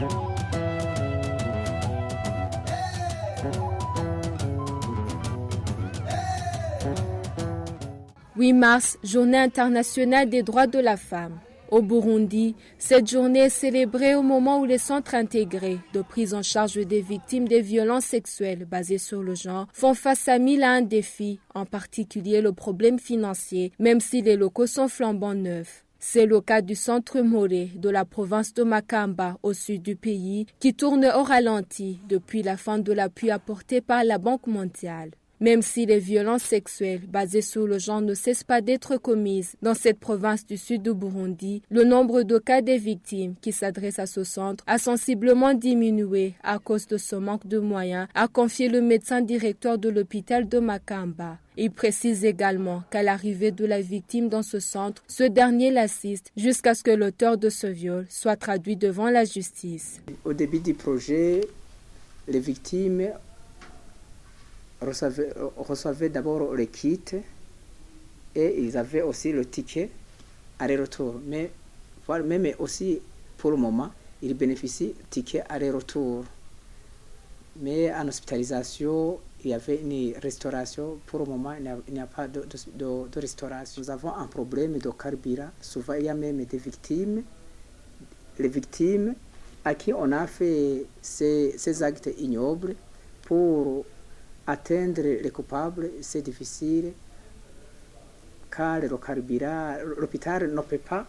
« 8 mars, Journée internationale des droits de la femme. Au Burundi, cette journée est célébrée au moment où les centres intégrés de prise en charge des victimes des violences sexuelles basées sur le genre font face à 1001 défis, en particulier le problème financier, même si les locaux sont flambant neufs. C'est le cas du centre Moré de la province de Makamba au sud du pays qui tourne au ralenti depuis la fin de l'appui apporté par la Banque mondiale. Même si les violences sexuelles basées sur le genre ne cessent pas d'être commises dans cette province du sud du Burundi, le nombre de cas des victimes qui s'adressent à ce centre a sensiblement diminué à cause de ce manque de moyens, a confié le médecin directeur de l'hôpital de Makamba. Il précise également qu'à l'arrivée de la victime dans ce centre, ce dernier l'assiste jusqu'à ce que l'auteur de ce viol soit traduit devant la justice. Au début du projet, les victimes recevaient d'abord les kits et ils avaient aussi le ticket aller-retour. Mais aussi, pour le moment, ils bénéficient du ticket aller-retour. Mais en hospitalisation, il y avait une restauration. Pour le moment, il n'y a pas de restauration. Nous avons un problème de carburant. Souvent, il y a même des victimes. Les victimes à qui on a fait ces actes ignobles pour atteindre les coupables, c'est difficile car le carburant, l'hôpital ne peut pas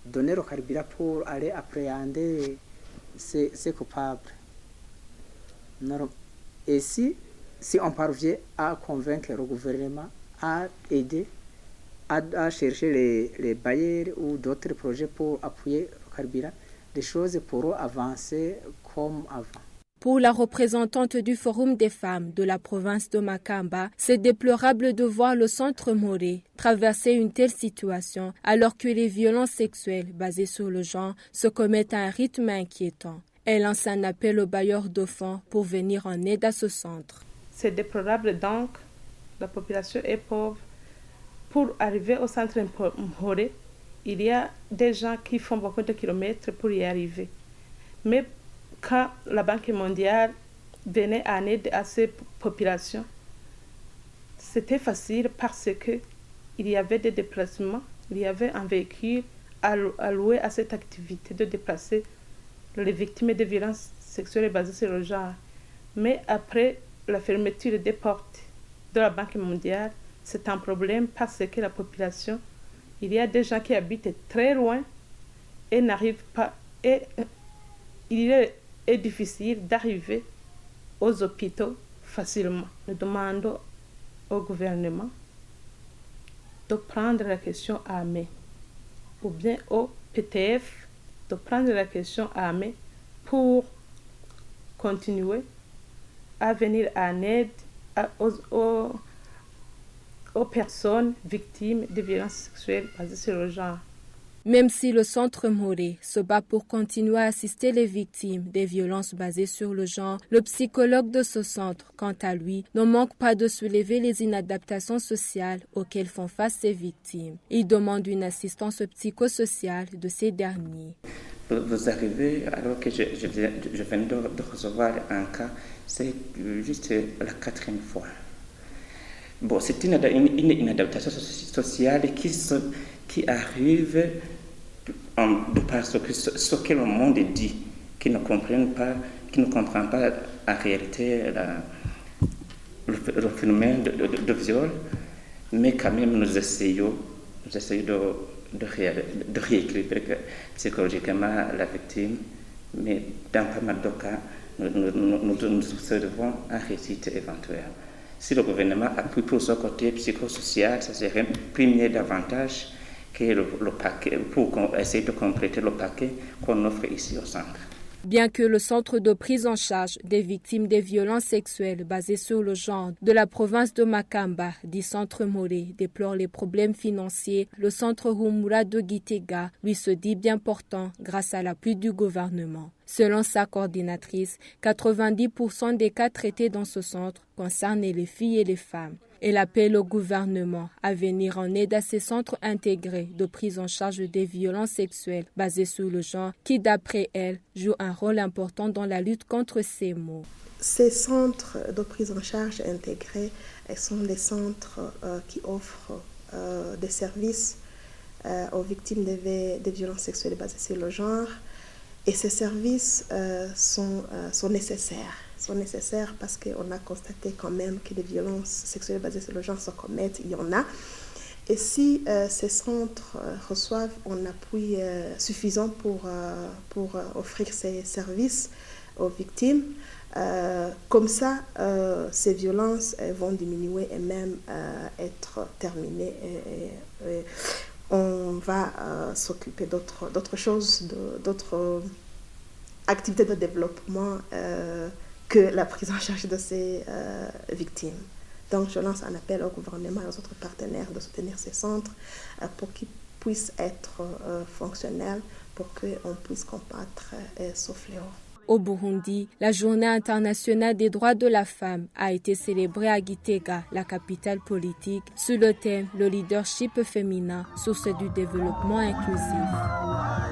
donner le carburant pour aller appréhender ces coupables. Et si on parvient à convaincre le gouvernement à aider, à chercher les bailleurs ou d'autres projets pour appuyer le carburant, les choses pourront avancer comme avant. Pour la représentante du Forum des femmes de la province de Makamba, c'est déplorable de voir le centre Moré traverser une telle situation alors que les violences sexuelles basées sur le genre se commettent à un rythme inquiétant. Elle lance un appel aux bailleurs de fonds pour venir en aide à ce centre. C'est déplorable donc, la population est pauvre. Pour arriver au centre Moré, il y a des gens qui font beaucoup de kilomètres pour y arriver. Mais quand la Banque mondiale venait en aide à ces populations, c'était facile parce qu'il y avait des déplacements, il y avait un véhicule alloué à cette activité de déplacer les victimes de violences sexuelles basées sur le genre. Mais après la fermeture des portes de la Banque mondiale, c'est un problème parce que la population, il y a des gens qui habitent très loin et n'arrivent pas. Et il est difficile d'arriver aux hôpitaux facilement. Nous demandons au gouvernement de prendre la question à main, ou bien au PTF de prendre la question à main pour continuer à venir en aide aux personnes victimes de violences sexuelles basées sur le genre. Même si le centre Moré se bat pour continuer à assister les victimes des violences basées sur le genre, le psychologue de ce centre, quant à lui, ne manque pas de soulever les inadaptations sociales auxquelles font face ces victimes. Il demande une assistance psychosociale de ces derniers. Vous arrivez, alors que je viens de recevoir un cas, c'est juste la 4e fois. Bon, c'est une inadaptation sociale qui arrive parce que ce que le monde dit, qui ne comprend pas en réalité le phénomène de viol, mais quand même nous essayons de rééquilibrer psychologiquement la victime, mais dans pas mal de cas, nous observons un réussite éventuel. Si le gouvernement appuie pour ce côté psychosocial, ça serait premier davantage que le paquet, pour essayer de compléter le paquet qu'on offre ici au centre. Bien que le centre de prise en charge des victimes des violences sexuelles basées sur le genre de la province de Makamba, dit Centre Moré, déplore les problèmes financiers, le centre Humura de Gitega lui se dit bien portant grâce à l'appui du gouvernement. Selon sa coordinatrice, 90% des cas traités dans ce centre concernent les filles et les femmes. Elle appelle au gouvernement à venir en aide à ces centres intégrés de prise en charge des violences sexuelles basées sur le genre qui, d'après elle, jouent un rôle important dans la lutte contre ces maux. Ces centres de prise en charge intégrés sont des centres qui offrent des services aux victimes des violences sexuelles basées sur le genre. Et ces services sont nécessaires. Sont nécessaires parce qu'on a constaté quand même que les violences sexuelles basées sur le genre se commettent, il y en a. Et si ces centres reçoivent un appui suffisant pour offrir ces services aux victimes, comme ça, ces violences vont diminuer et même être terminées. Et on va s'occuper d'autres choses, d'autres activités de développement que la prise en charge de ces victimes. Donc, je lance un appel au gouvernement et aux autres partenaires de soutenir ces centres pour qu'ils puissent être fonctionnels, pour qu'on puisse combattre ce fléau. Au Burundi, la Journée internationale des droits de la femme a été célébrée à Gitega, la capitale politique, sur le thème « Le leadership féminin, source du développement inclusif ».